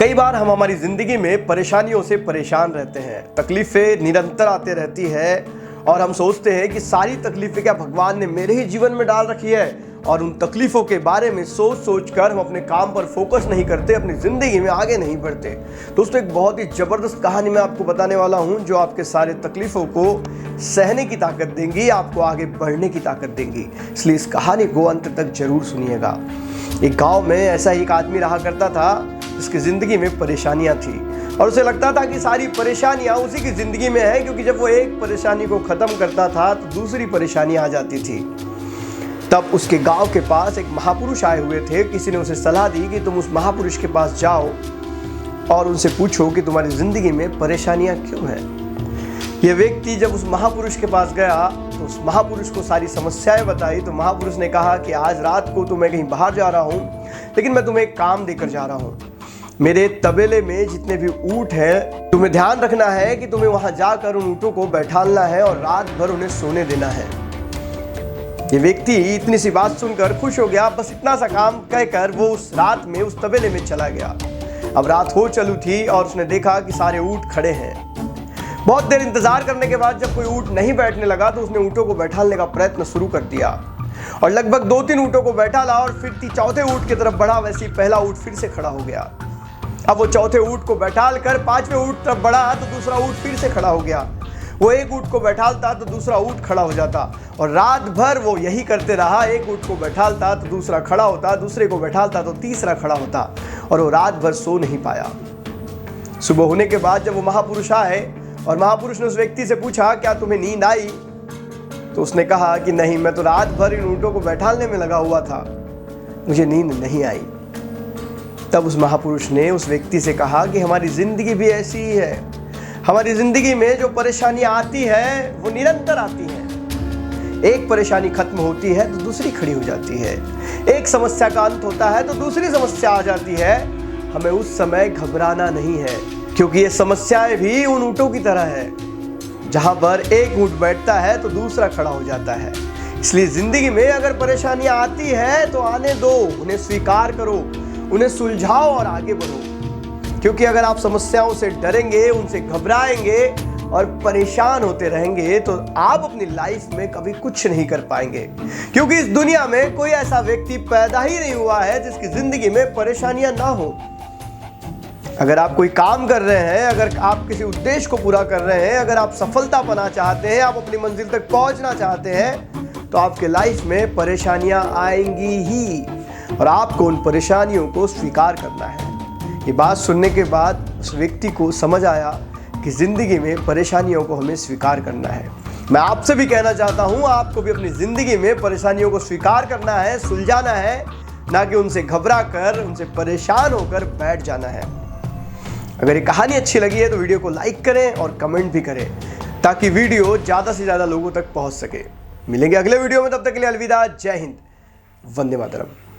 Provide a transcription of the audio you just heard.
कई बार हम हमारी जिंदगी में परेशानियों से परेशान रहते हैं, तकलीफें निरंतर आती रहती है और हम सोचते हैं कि सारी तकलीफें क्या भगवान ने मेरे ही जीवन में डाल रखी है, और उन तकलीफों के बारे में सोच सोच कर हम अपने काम पर फोकस नहीं करते, अपनी जिंदगी में आगे नहीं बढ़ते। दोस्तों, एक बहुत ही जबरदस्त कहानी मैं आपको बताने वाला हूं जो आपके सारे तकलीफों को सहने की ताकत देंगी, आपको आगे बढ़ने की ताकत देंगी। इसलिए इस कहानी को अंत तक जरूर सुनिएगा। एक गाँव में ऐसा एक आदमी रहा करता था जिसकी जिंदगी में परेशानियां थी और उसे लगता था कि सारी परेशानियां उसी की जिंदगी में है, क्योंकि जब वो एक परेशानी को खत्म करता था तो दूसरी परेशानी आ जाती थी। तब उसके गांव के पास एक महापुरुष आए हुए थे। किसी ने उसे सलाह दी कि तुम उस महापुरुष के पास जाओ और उनसे पूछो कि तुम्हारी जिंदगी में परेशानियां क्यों हैं। यह व्यक्ति जब उस महापुरुष के पास गया तो उस महापुरुष को सारी समस्याएं बताई। तो महापुरुष ने कहा कि आज रात को तो मैं कहीं बाहर जा रहा हूं, लेकिन मैं तुम्हें एक काम देकर जा रहा हूं। मेरे तबेले में जितने भी ऊंट हैं, तुम्हें ध्यान रखना है कि तुम्हें वहां जाकर उन ऊंटों को बैठालना है और रात भर उन्हें सोने देना है। ये व्यक्ति इतनी सी बात सुनकर खुश हो गया। बस इतना सा काम कहकर वो उस रात में उस तबेले में चला गया। अब रात हो चलू थी और उसने देखा कि सारे ऊंट खड़े हैं। बहुत देर इंतजार करने के बाद जब कोई ऊंट नहीं बैठने लगा तो उसने ऊंटों को बैठालने का प्रयत्न शुरू कर दिया और लगभग 2-3 ऊंटों को बैठाला और फिर चौथे ऊंट की तरफ बढ़ा। वैसे ही पहला ऊंट फिर से खड़ा हो गया। अब वो चौथे ऊंट को बैठाल कर 5वें ऊंट तरफ बढ़ा तो दूसरा ऊंट फिर से खड़ा हो गया। वो एक ऊंट को बैठालता तो दूसरा ऊंट खड़ा हो जाता और रात भर वो यही करते रहा। एक ऊंट को बैठालता तो दूसरा खड़ा होता, दूसरे को बैठालता तो तीसरा खड़ा होता और वो रात भर सो नहीं पाया। सुबह होने के बाद जब वो महापुरुष आए और महापुरुष ने उस व्यक्ति से पूछा, क्या तुम्हें नींद आई? तो उसने कहा कि नहीं, मैं तो रात भर इन ऊंटों को बैठालने में लगा हुआ था, मुझे नींद नहीं आई। तब उस महापुरुष ने उस व्यक्ति से कहा कि हमारी जिंदगी भी ऐसी ही है। हमारी जिंदगी में जो परेशानियां आती है वो निरंतर आती हैं। एक परेशानी खत्म होती है तो दूसरी खड़ी हो जाती है। एक समस्या का अंत होता है तो दूसरी समस्या आ जाती है। हमें उस समय घबराना नहीं है, क्योंकि ये समस्याएं भी उन ऊंटों की तरह है। जहां पर एक ऊंट बैठता है तो दूसरा खड़ा हो जाता है। इसलिए जिंदगी में अगर परेशानियां आती है तो आने दो, उन्हें स्वीकार करो, उन्हें सुलझाओ और आगे बढ़ो। क्योंकि अगर आप समस्याओं से डरेंगे, उनसे घबराएंगे और परेशान होते रहेंगे तो आप अपनी लाइफ में कभी कुछ नहीं कर पाएंगे। क्योंकि इस दुनिया में कोई ऐसा व्यक्ति पैदा ही नहीं हुआ है जिसकी जिंदगी में परेशानियां ना हो। अगर आप कोई काम कर रहे हैं, अगर आप किसी उद्देश्य को पूरा कर रहे हैं, अगर आप सफलता पाना चाहते हैं, आप अपनी मंजिल तक पहुंचना चाहते हैं, तो आपके लाइफ में परेशानियां आएंगी ही और आपको उन परेशानियों को स्वीकार करना है। ये बात सुनने के बाद उस व्यक्ति को समझ आया कि जिंदगी में परेशानियों को हमें स्वीकार करना है। मैं आपसे भी कहना चाहता हूं, आपको भी अपनी जिंदगी में परेशानियों को स्वीकार करना है, सुलझाना है, ना कि उनसे घबरा कर, उनसे परेशान होकर बैठ जाना है। अगर ये कहानी अच्छी लगी है तो वीडियो को लाइक करें और कमेंट भी करें, ताकि वीडियो ज़्यादा से ज़्यादा लोगों तक पहुंच सके। मिलेंगे अगले वीडियो में, तब तक के लिए अलविदा। जय हिंद, वंदे मातरम।